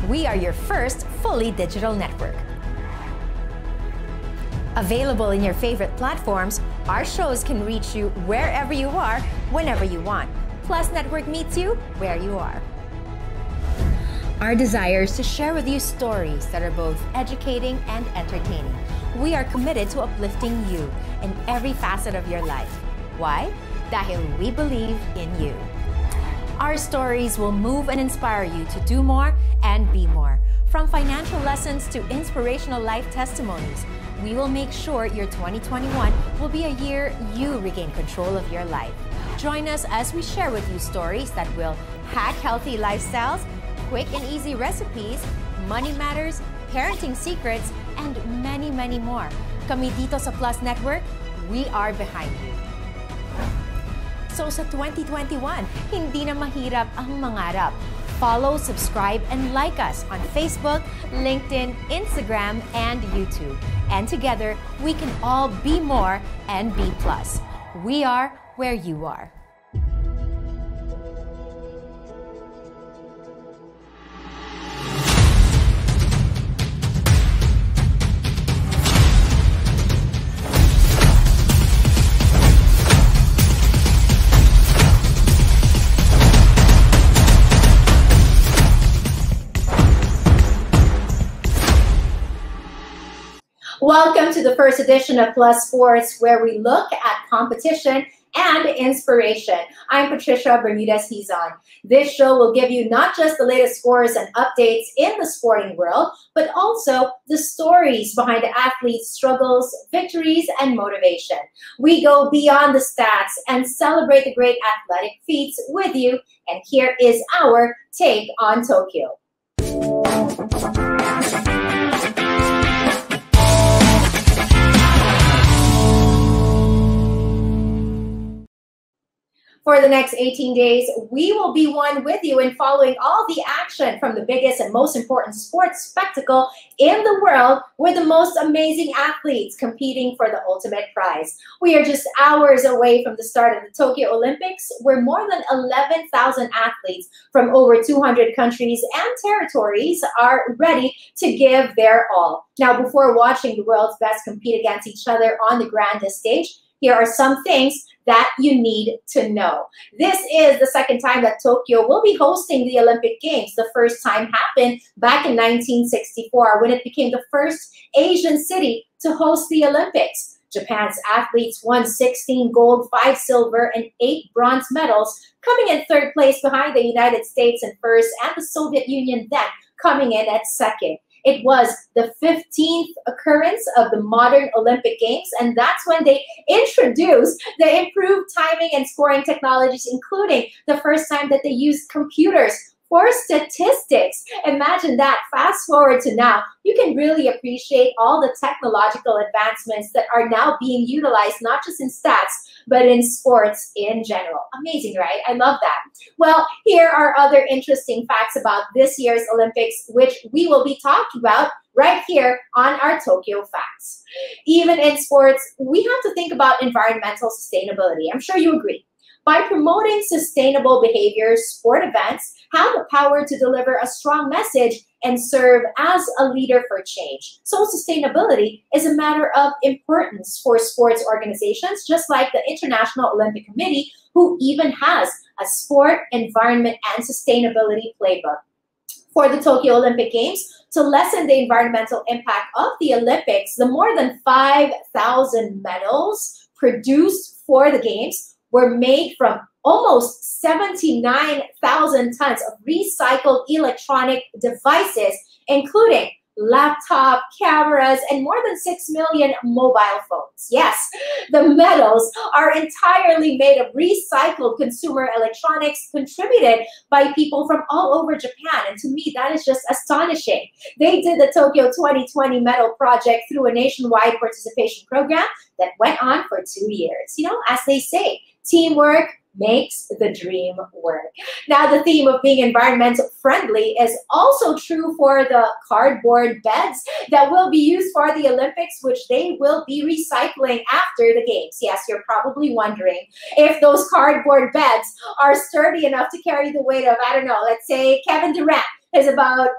we are your first fully digital network. Available in your favorite platforms, our shows can reach you wherever you are, whenever you want. Plus Network meets you where you are. Our desire is to share with you stories that are both educating and entertaining. We are committed to uplifting you in every facet of your life. Why? Dahil we believe in you. Our stories will move and inspire you to do more and be more. From financial lessons to inspirational life testimonies, we will make sure your 2021 will be a year you regain control of your life. Join us as we share with you stories that will hack healthy lifestyles, quick and easy recipes, money matters, parenting secrets, and many, many more. Kami dito sa Plus Network, we are behind you. So sa 2021, hindi na mahirap ang mangarap. Follow, subscribe, and like us on Facebook, LinkedIn, Instagram, and YouTube. And together, we can all be more and be plus. We are where you are. Welcome to the first edition of Plus Sports, where we look at competition and inspiration. I'm Patricia Bermudez Hizon. This show will give you not just the latest scores and updates in the sporting world, but also the stories behind the athletes' struggles, victories, and motivation. We go beyond the stats and celebrate the great athletic feats with you. And here is our take on Tokyo. For the next 18 days, we will be one with you in following all the action from the biggest and most important sports spectacle in the world, with the most amazing athletes competing for the ultimate prize. We are just hours away from the start of the Tokyo Olympics, where more than 11,000 athletes from over 200 countries and territories are ready to give their all. Now, before watching the world's best compete against each other on the grandest stage, here are some things that you need to know. This is the second time that Tokyo will be hosting the Olympic Games. The first time happened back in 1964, when it became the first Asian city to host the Olympics. Japan's athletes won 16 gold, 5 silver, and 8 bronze medals, coming in third place behind the United States in first and the Soviet Union then coming in at second. It was the 15th occurrence of the modern Olympic Games, and that's when they introduced the improved timing and scoring technologies, including the first time that they used computers for statistics. Imagine that. Fast forward to now, you can really appreciate all the technological advancements that are now being utilized, not just in stats, but in sports in general. Amazing, right? I love that. Well, here are other interesting facts about this year's Olympics, which we will be talking about right here on our Tokyo Facts. Even in sports, we have to think about environmental sustainability. I'm sure you agree. By promoting sustainable behaviors, sport events have the power to deliver a strong message and serve as a leader for change. So sustainability is a matter of importance for sports organizations, just like the International Olympic Committee, who even has a sport, environment, and sustainability playbook. For the Tokyo Olympic Games, to lessen the environmental impact of the Olympics, the more than 5,000 medals produced for the Games were made from almost 79,000 tons of recycled electronic devices, including laptop, cameras, and more than 6 million mobile phones. Yes, the medals are entirely made of recycled consumer electronics contributed by people from all over Japan. And to me, that is just astonishing. They did the Tokyo 2020 medal project through a nationwide participation program that went on for 2 years. You know, as they say, teamwork makes the dream work. Now, the theme of being environmental friendly is also true for the cardboard beds that will be used for the Olympics, which they will be recycling after the Games. Yes, you're probably wondering if those cardboard beds are sturdy enough to carry the weight of, I don't know, let's say Kevin Durant. is about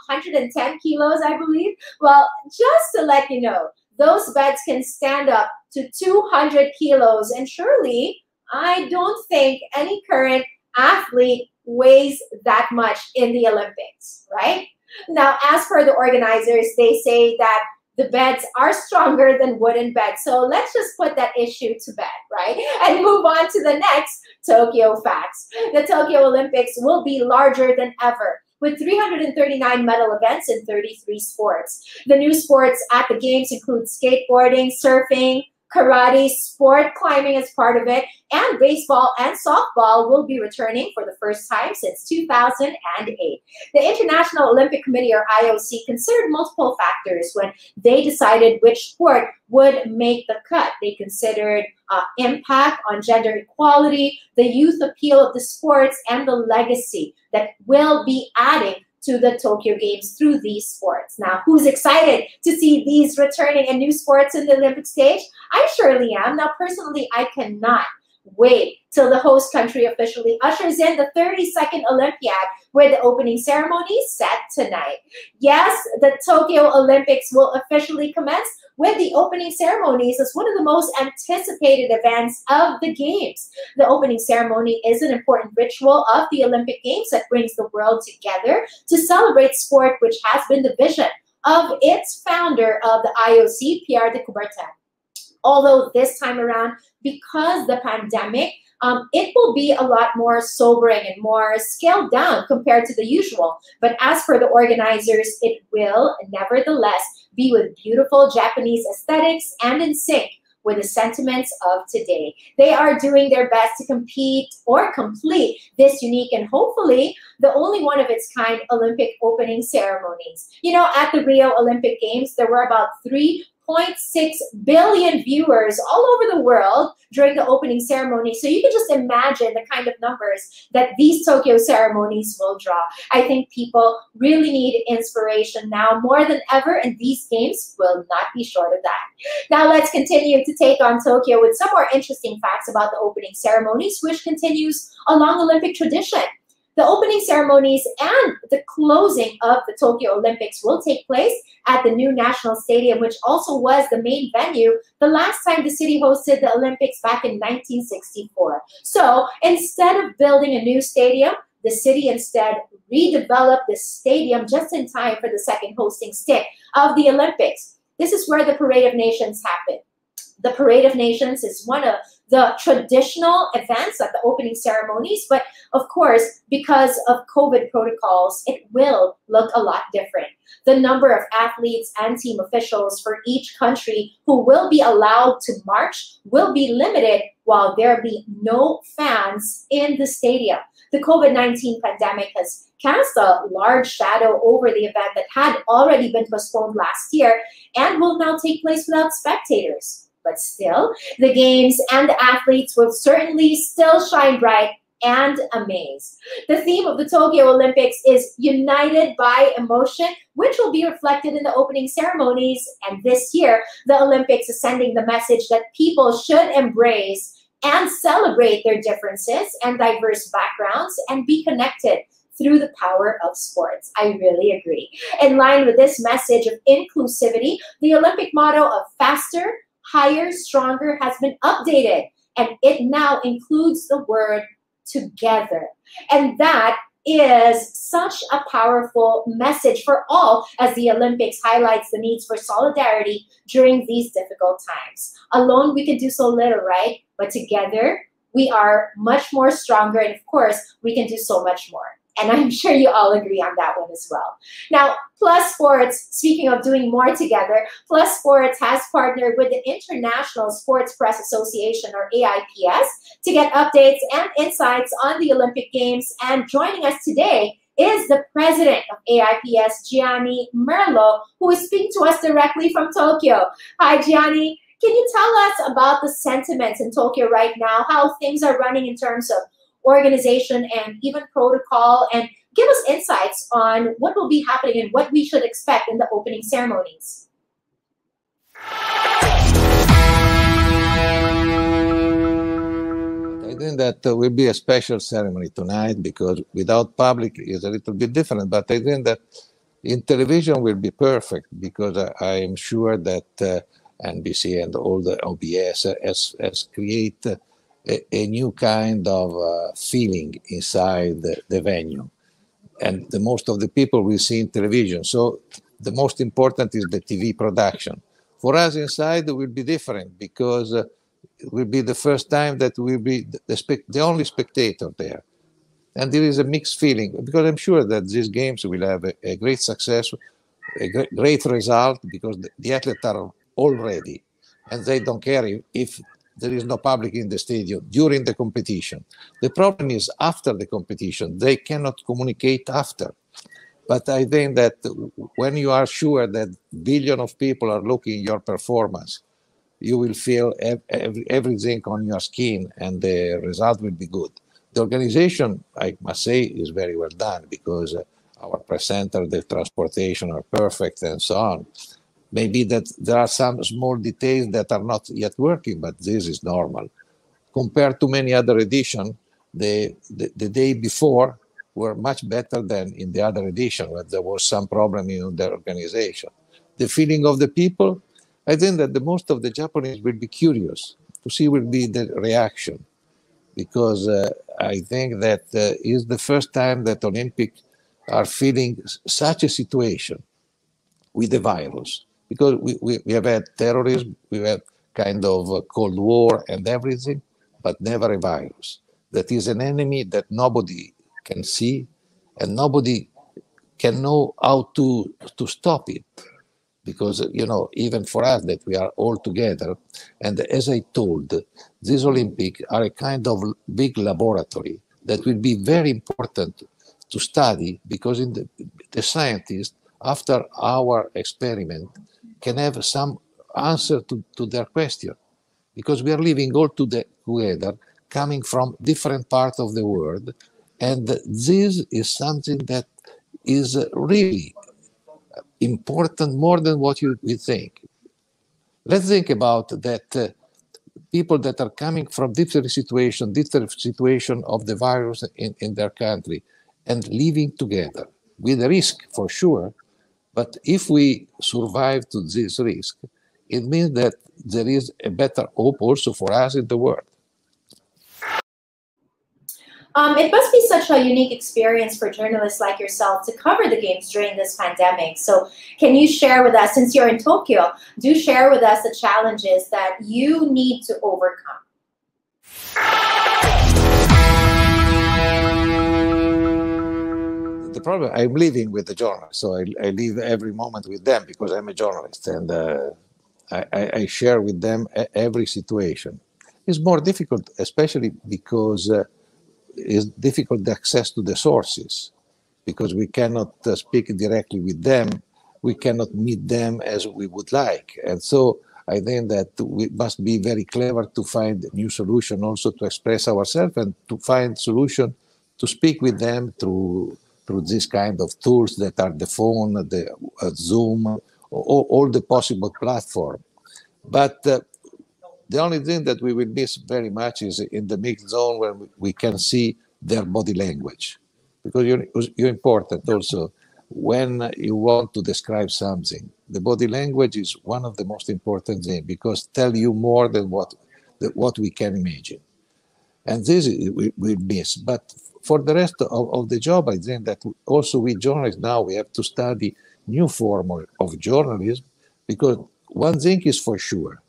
110 kilos, I believe. Well, just to let you know, those beds can stand up to 200 kilos. And surely, I don't think any current athlete weighs that much in the Olympics, right? Now, as per the organizers, they say that the beds are stronger than wooden beds. So let's just put that issue to bed, right? And move on to the next Tokyo facts. The Tokyo Olympics will be larger than ever, with 339 medal events in 33 sports. The new sports at the Games include skateboarding, surfing, karate, sport climbing as part of it, and baseball and softball will be returning for the first time since 2008. The International Olympic Committee, or IOC, considered multiple factors when they decided which sport would make the cut. They considered impact on gender equality, the youth appeal of the sports, and the legacy that will be adding to the Tokyo Games through these sports. Now, who's excited to see these returning and new sports in the Olympic stage? I surely am. Now, personally, I cannot wait till the host country officially ushers in the 32nd Olympiad, where the opening ceremony is set tonight. Yes, the Tokyo Olympics will officially commence with the opening ceremonies as one of the most anticipated events of the Games. The opening ceremony is an important ritual of the Olympic Games that brings the world together to celebrate sport, which has been the vision of its founder of the IOC, Pierre de Coubertin. Although this time around, because the pandemic, it will be a lot more sobering and more scaled down compared to the usual. But as for the organizers, it will nevertheless be with beautiful Japanese aesthetics and in sync with the sentiments of today. They are doing their best to compete or complete this unique and hopefully the only one of its kind Olympic opening ceremonies. You know, at the Rio Olympic Games, there were about 3.6 billion viewers all over the world during the opening ceremony. So you can just imagine the kind of numbers that these Tokyo ceremonies will draw. I think people really need inspiration now more than ever, and these games will not be short of that. Now let's continue to take on Tokyo with some more interesting facts about the opening ceremonies, which continues a long Olympic tradition. The opening ceremonies and the closing of the Tokyo Olympics will take place at the new National Stadium, which also was the main venue the last time the city hosted the Olympics back in 1964. So instead of building a new stadium, the city instead redeveloped the stadium just in time for the second hosting stint of the Olympics. This is where the Parade of Nations happened. The Parade of Nations is one of the traditional events at the opening ceremonies, but of course, because of COVID protocols, it will look a lot different. The number of athletes and team officials for each country who will be allowed to march will be limited, while there be no fans in the stadium. The COVID-19 pandemic has cast a large shadow over the event that had already been postponed last year and will now take place without spectators. But still, the games and the athletes will certainly still shine bright and amaze. The theme of the Tokyo Olympics is United by Emotion, which will be reflected in the opening ceremonies. And this year, the Olympics is sending the message that people should embrace and celebrate their differences and diverse backgrounds and be connected through the power of sports. I really agree. In line with this message of inclusivity, the Olympic motto of faster, higher, stronger has been updated, and it now includes the word together. And that is such a powerful message for all, as the Olympics highlights the needs for solidarity during these difficult times. Alone, we can do so little, right? But together, we are much more stronger, and of course, we can do so much more. And I'm sure you all agree on that one as well. Now, Plus Sports, speaking of doing more together, Plus Sports has partnered with the International Sports Press Association, or AIPS, to get updates and insights on the Olympic Games. And joining us today is the president of AIPS, Gianni Merlo, who is speaking to us directly from Tokyo. Hi, Gianni. Can you tell us about the sentiments in Tokyo right now, how things are running in terms of organization and even protocol, and give us insights on what will be happening and what we should expect in the opening ceremonies? This think that will be a special ceremony tonight because without public is a little bit different. But I think that in television will be perfect because I am sure that NBC and all the OBS has created a new kind of feeling inside the venue. And the most of the people will see in television. So the most important is the TV production. For us inside, it will be different because it will be the first time that we'll be the only spectator there. And there is a mixed feeling because I'm sure that these games will have a great success, a great result because the athletes are all ready and they don't care if there is no public in the stadium during the competition. The problem is after the competition, they cannot communicate after. But I think that when you are sure that billions of people are looking at your performance, you will feel everything on your skin and the result will be good. The organization, I must say, is very well done because our press center, the transportation are perfect and so on. Maybe that there are some small details that are not yet working, but this is normal. Compared to many other editions, the day before were much better than in the other edition where there was some problem in the organization. The feeling of the people, I think that the most of the Japanese will be curious to see will be the reaction because I think that is the first time that Olympics are feeling such a situation with the virus. Because we have had terrorism, we have kind of Cold War and everything, but never a virus. That is an enemy that nobody can see and nobody can know how to stop it. Because, you know, even for us that we are all together, and as I told, these Olympics are a kind of big laboratory that will be very important to study because in the scientists, after our experiment, can have some answer to their question. Because we are living all together, coming from different parts of the world, and this is something that is really important more than what we think. Let's think about that people that are coming from different situation of the virus in their country and living together with a risk for sure. But if we survive to this risk, it means that there is a better hope also for us in the world. It must be such a unique experience for journalists like yourself to cover the games during this pandemic. So can you share with us, since you're in Tokyo, do share with us the challenges that you need to overcome? The problem, I'm living with the journalists, so I live every moment with them because I'm a journalist and I share with them every situation. It's more difficult, especially because it's difficult the access to the sources because we cannot speak directly with them. We cannot meet them as we would like. And so I think that we must be very clever to find a new solution also to express ourselves and to find solution to speak with them through this kind of tools that are the phone, the Zoom, all the possible platform. But the only thing that we will miss very much is in the mixed zone where we can see their body language. Because you're important also when you want to describe something. The body language is one of the most important things because tell you more than what we can imagine. And this we miss. But for the rest of the job, I think that also we journalists now, we have to study new form of journalism because one thing is for sure.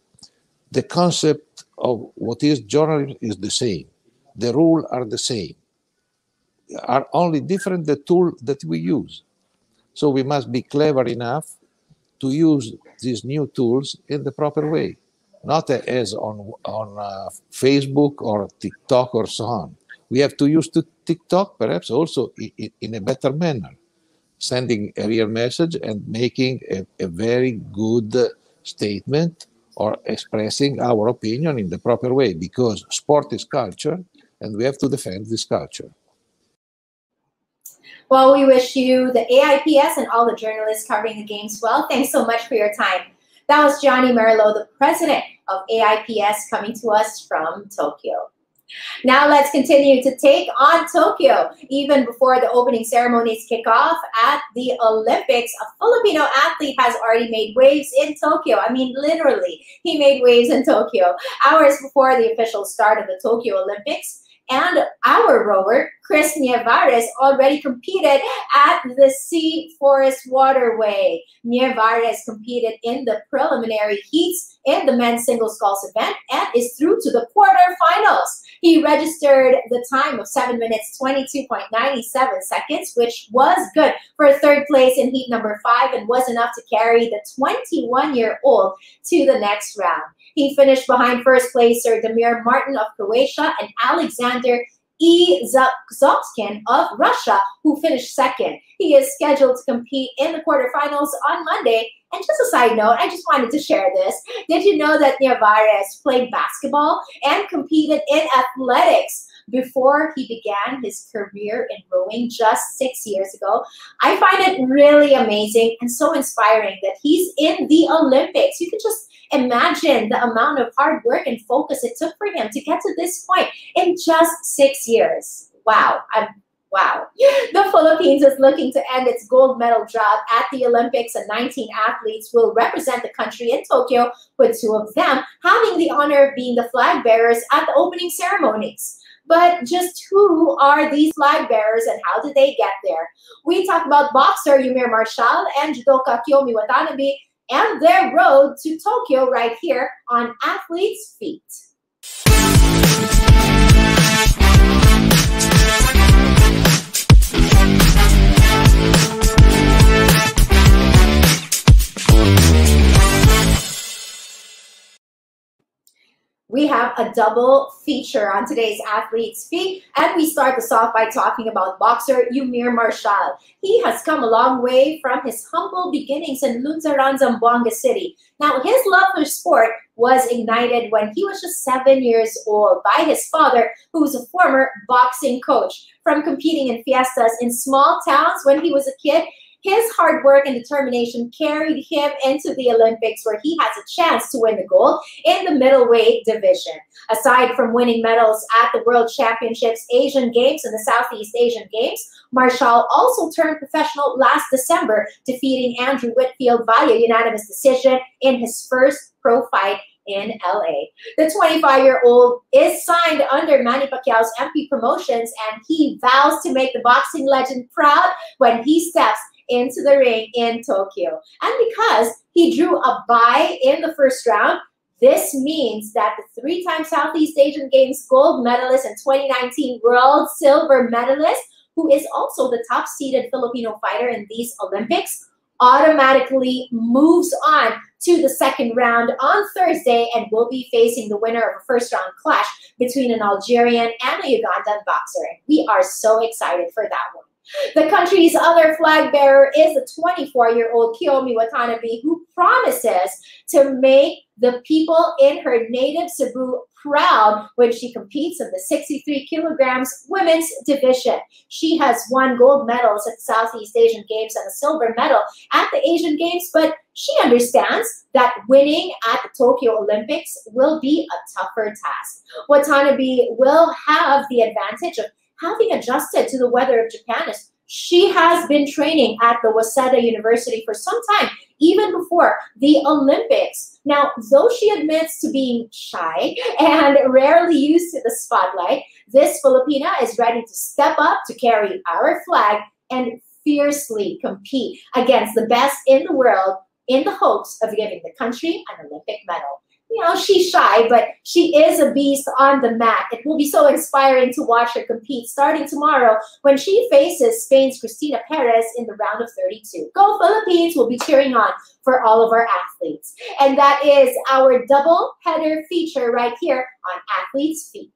The concept of what is journalism is the same. The rules are the same. Are only different the tool that we use. So we must be clever enough to use these new tools in the proper way, not as on Facebook or TikTok or so on. We have to use TikTok perhaps also in a better manner, sending a real message and making a very good statement or expressing our opinion in the proper way, because sport is culture and we have to defend this culture. Well, we wish you, the AIPS, and all the journalists covering the games well. Thanks so much for your time. That was Johnny Merlo, the president of AIPS, coming to us from Tokyo. Now let's continue to take on Tokyo. Even before the opening ceremonies kick off at the Olympics, a Filipino athlete has already made waves in Tokyo. I mean, literally, he made waves in Tokyo. Hours before the official start of the Tokyo Olympics, and our rower, Chris Nievares, already competed at the Sea Forest Waterway. Nievares competed in the preliminary heats in the men's singles sculls event and is through to the quarterfinals. He registered the time of 7 minutes, 22.97 seconds, which was good for third place in heat number 5 and was enough to carry the 21-year-old to the next round. He finished behind first placer Damir Martin of Croatia and Alexander Zokskin of Russia, who finished second. He is scheduled to compete in the quarterfinals on Monday. And just a side note, I just wanted to share this. Did you know that Nievares played basketball and competed in athletics before he began his career in rowing just 6 years ago? I find it really amazing and so inspiring that he's in the Olympics. You could just imagine the amount of hard work and focus it took for him to get to this point in just 6 years. Wow. Wow. The Philippines is looking to end its gold medal drought at the Olympics, and 19 athletes will represent the country in Tokyo, with 2 of them having the honor of being the flag bearers at the opening ceremonies. But just who are these flag bearers and how did they get there? We talk about boxer Yumir Marshall and judoka Kiyomi Watanabe and their road to Tokyo right here on Athletes' Feet. We have a double feature on today's Athletes' Feet, and we start this off by talking about boxer Yumir Marshall. He has come a long way from his humble beginnings in Lunzaran, Zamboanga City. Now, his love for sport was ignited when he was just 7 years old by his father, who was a former boxing coach. From competing in fiestas in small towns when he was a kid, his hard work and determination carried him into the Olympics, where he has a chance to win the gold in the middleweight division. Aside from winning medals at the World Championships, Asian Games, and the Southeast Asian Games, Marshall also turned professional last December, defeating Andrew Whitfield via unanimous decision in his first pro fight in LA. The 25-year-old is signed under Manny Pacquiao's MP Promotions, and he vows to make the boxing legend proud when he steps into the ring in Tokyo. And because he drew a bye in the first round, this means that the 3-time Southeast Asian Games gold medalist and 2019 world silver medalist, who is also the top-seeded Filipino fighter in these Olympics, automatically moves on to the second round on Thursday and will be facing the winner of a first-round clash between an Algerian and a Ugandan boxer. We are so excited for that one. The country's other flag bearer is the 24-year-old Kiyomi Watanabe, who promises to make the people in her native Cebu proud when she competes in the 63 kilograms women's division. She has won gold medals at the Southeast Asian Games and a silver medal at the Asian Games, but she understands that winning at the Tokyo Olympics will be a tougher task. Watanabe will have the advantage of having adjusted to the weather of Japan, as she has been training at the Waseda University for some time, even before the Olympics. Now, though she admits to being shy and rarely used to the spotlight, this Filipina is ready to step up to carry our flag and fiercely compete against the best in the world in the hopes of giving the country an Olympic medal. You know, she's shy, but she is a beast on the mat. It will be so inspiring to watch her compete starting tomorrow when she faces Spain's Cristina Perez in the round of 32. Go Philippines! Will be cheering on for all of our athletes. And that is our double header feature right here on Athletes' Feet.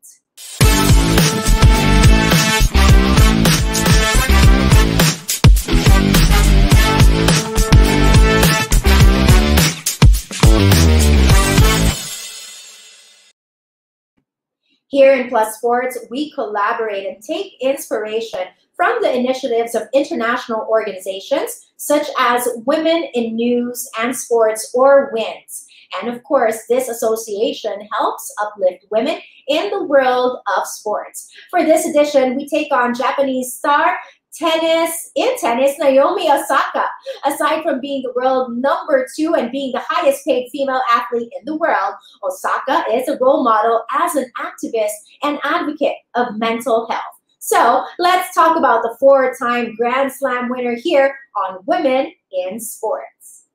Here in Plus Sports, we collaborate and take inspiration from the initiatives of international organizations such as Women in News and Sports, or WINS. And of course, this association helps uplift women in the world of sports. For this edition, we take on Japanese star tennis, Naomi Osaka. Aside from being the world #2 and being the highest paid female athlete in the world, Osaka is a role model as an activist and advocate of mental health. So let's talk about the 4-time Grand Slam winner here on Women in Sports.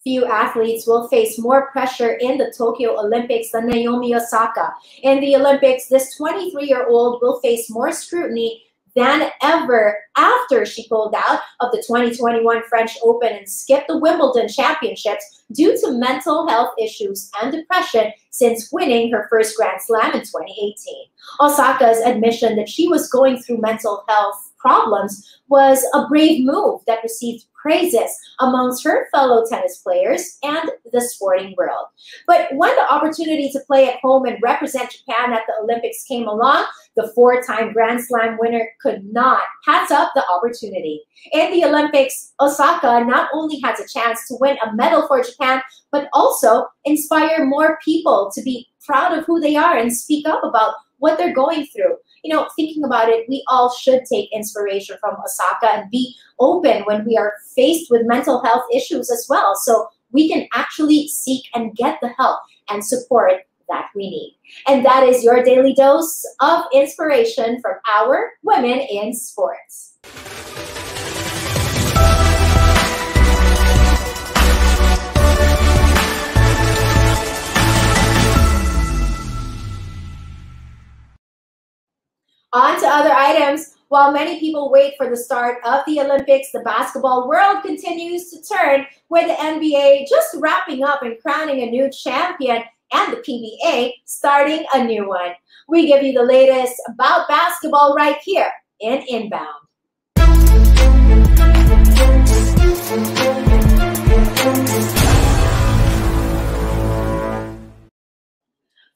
Few athletes will face more pressure in the Tokyo Olympics than Naomi Osaka. In the Olympics, this 23-year-old will face more scrutiny than ever after she pulled out of the 2021 French Open and skipped the Wimbledon Championships due to mental health issues and depression since winning her first Grand Slam in 2018. Osaka's admission that she was going through mental health problems was a brave move that received praises amongst her fellow tennis players and the sporting world. But when the opportunity to play at home and represent Japan at the Olympics came along, the 4-time Grand Slam winner could not pass up the opportunity. In the Olympics, Osaka not only has a chance to win a medal for Japan, but also inspire more people to be proud of who they are and speak up about what they're going through. You know, thinking about it, we all should take inspiration from Osaka and be open when we are faced with mental health issues as well, so we can actually seek and get the help and support that we need. And that is your daily dose of inspiration from our Women in Sports. On to other items. While many people wait for the start of the Olympics, the basketball world continues to turn, with the NBA just wrapping up and crowning a new champion and the PBA starting a new one. We give you the latest about basketball right here in Inbound.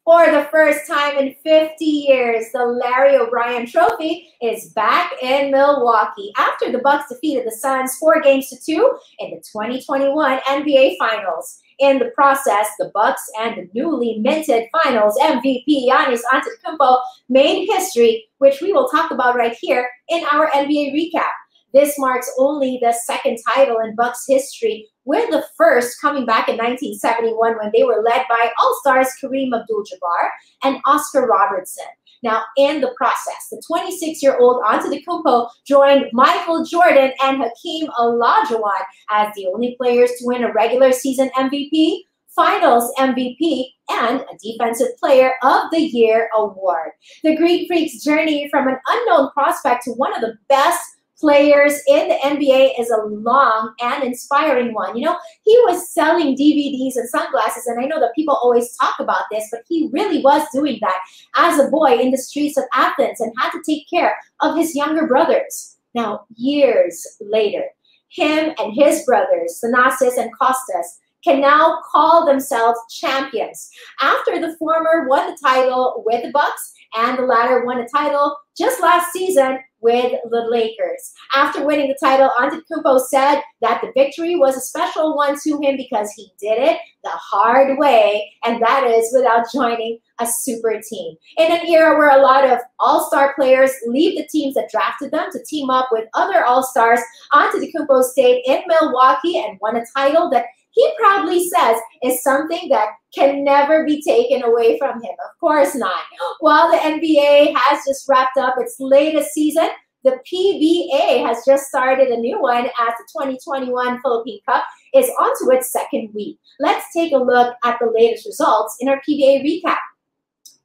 For the first time in 50 years, the Larry O'Brien Trophy is back in Milwaukee after the Bucks defeated the Suns 4-2 in the 2021 NBA Finals. In the process, the Bucks and the newly minted Finals MVP Giannis Antetokounmpo made history, which we will talk about right here in our NBA recap. This marks only the second title in Bucks history, with the first coming back in 1971 when they were led by All-Stars Kareem Abdul-Jabbar and Oscar Robertson. Now, in the process, the 26-year-old Antetokounmpo joined Michael Jordan and Hakeem Olajuwon as the only players to win a regular season MVP, Finals MVP, and a Defensive Player of the Year award. The Greek Freak's journey from an unknown prospect to one of the best players in the NBA is a long and inspiring one. You know, he was selling DVDs and sunglasses, and I know that people always talk about this, but he really was doing that as a boy in the streets of Athens and had to take care of his younger brothers. Now, years later, him and his brothers, Thanasis and Kostas, can now call themselves champions after the former won the title with the Bucks and the latter won a title just last season with the Lakers. After winning the title, Antetokounmpo said that the victory was a special one to him because he did it the hard way, and that is without joining a super team. In an era where a lot of all-star players leave the teams that drafted them to team up with other all-stars, Antetokounmpo stayed in Milwaukee and won a title that he proudly says is something that can never be taken away from him. Of course not. While the NBA has just wrapped up its latest season, the PBA has just started a new one as the 2021 Philippine Cup is onto its second week. Let's take a look at the latest results in our PBA recap.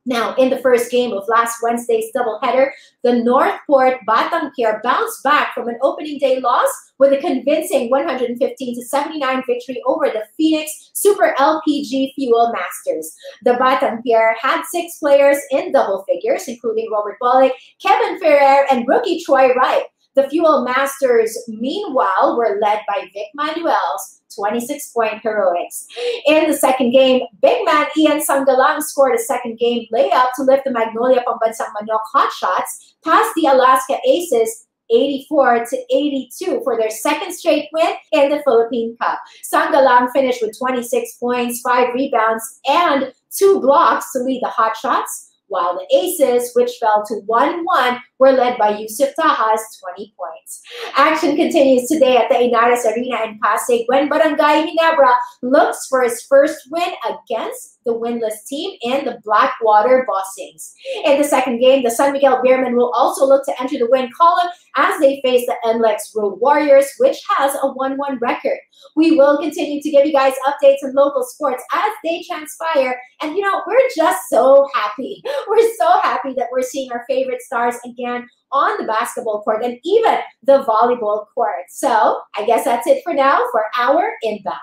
Now, in the first game of last Wednesday's doubleheader, the Northport Batang Pier bounced back from an opening day loss with a convincing 115-79 victory over the Phoenix Super LPG Fuel Masters. The Batang Pier had 6 players in double figures, including Robert Bullock, Kevin Ferrer, and rookie Troy Wright. The Fuel Masters, meanwhile, were led by Vic Manuel's 26-point heroics. In the second game, big man Ian Sanggalang scored a second game layup to lift the Magnolia Pambansang Manok Hotshots past the Alaska Aces 84-82 for their second straight win in the Philippine Cup. Sanggalang finished with 26 points, 5 rebounds, and 2 blocks to lead the Hotshots, while the Aces, which fell to 1-1, were led by Yusuf Taha's 20 points. Action continues today at the Inares Arena in Pasig when Barangay Ginebra looks for its first win against the winless team in the Blackwater Bossings. In the second game, the San Miguel Beermen will also look to enter the win column as they face the NLEX Road Warriors, which has a 1-1 record. We will continue to give you guys updates on local sports as they transpire. And, you know, we're just so happy. We're so happy that we're seeing our favorite stars again on the basketball court and even the volleyball court. So I guess that's it for now for our Inbound.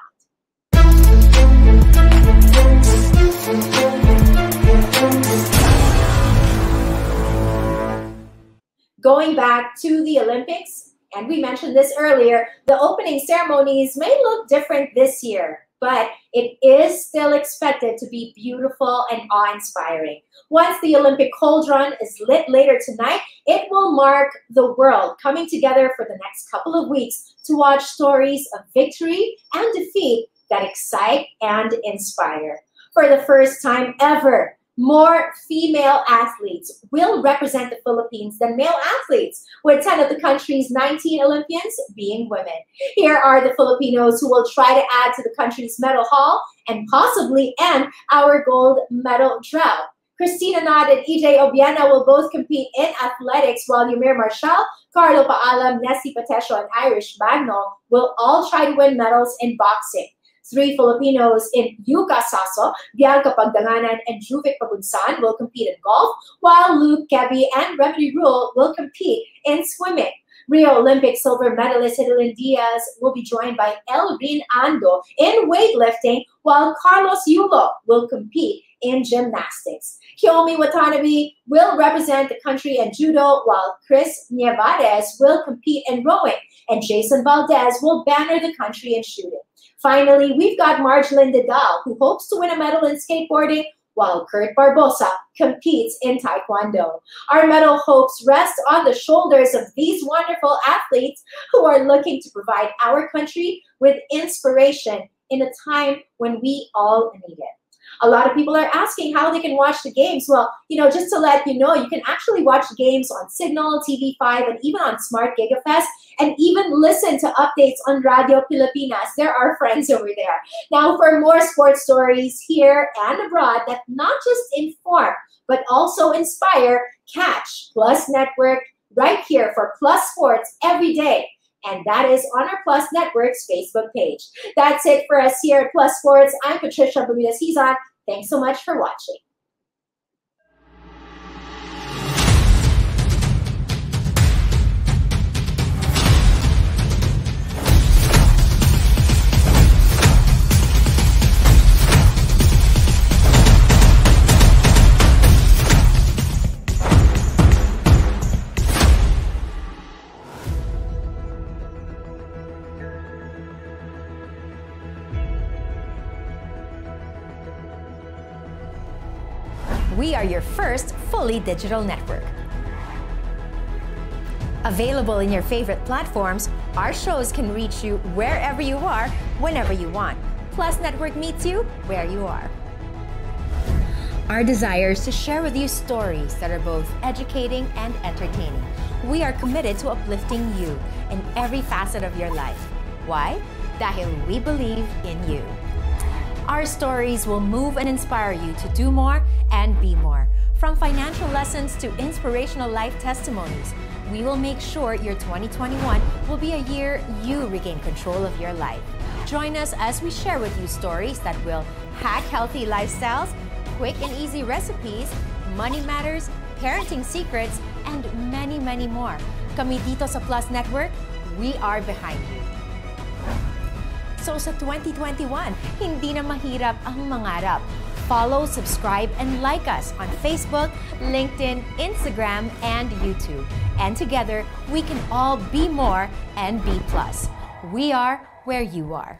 Going back to the Olympics, and we mentioned this earlier, the opening ceremonies may look different this year, but it is still expected to be beautiful and awe-inspiring. Once the Olympic cauldron is lit later tonight, it will mark the world coming together for the next couple of weeks to watch stories of victory and defeat that excite and inspire. For the first time ever, more female athletes will represent the Philippines than male athletes, with 10 of the country's 19 Olympians being women. Here are the Filipinos who will try to add to the country's medal haul and possibly end our gold medal drought. Christina Nod and EJ Obiena will both compete in athletics, while Yumir Marshall, Carlo Paalam, Nessie Patesio, and Irish Bagnall will all try to win medals in boxing. 3 Filipinos in Yuka Saso, Bianca Pagdanganan, and Juvik Pabunsan will compete in golf, while Luke Kebi and Remedy Rule will compete in swimming. Rio Olympic silver medalist Hidilyn Diaz will be joined by Elrin Ando in weightlifting, while Carlos Yulo will compete in gymnastics. Kiyomi Watanabe will represent the country in judo, while Chris Nievarez will compete in rowing, and Jason Valdez will banner the country in shooting. Finally, we've got Marjolin Didal, who hopes to win a medal in skateboarding, while Kurt Barbosa competes in Taekwondo. Our medal hopes rest on the shoulders of these wonderful athletes who are looking to provide our country with inspiration in a time when we all need it. A lot of people are asking how they can watch the games. Well, you know, just to let you know, you can actually watch games on Signal, TV5, and even on Smart GigaFest, and even listen to updates on Radio Pilipinas. There are friends over there. Now, for more sports stories here and abroad that not just inform, but also inspire, catch Plus Network right here for Plus Sports every day. And that is on our Plus Network's Facebook page. That's it for us here at Plus Sports. I'm Patricia Bermudez Hizon. Thanks so much for watching. We are your first fully digital network. Available in your favorite platforms, our shows can reach you wherever you are, whenever you want. Plus Network meets you where you are. Our desire is to share with you stories that are both educating and entertaining. We are committed to uplifting you in every facet of your life. Why? Dahil we believe in you. Our stories will move and inspire you to do more and be more. From financial lessons to inspirational life testimonies, we will make sure your 2021 will be a year you regain control of your life. Join us as we share with you stories that will hack healthy lifestyles, quick and easy recipes, money matters, parenting secrets, and many, many more. Kami dito sa Plus Network, we are behind you. So sa 2021, hindi na mahirap ang mangarap. Follow, subscribe, and like us on Facebook, LinkedIn, Instagram, and YouTube. And together, we can all be more and be plus. We are where you are.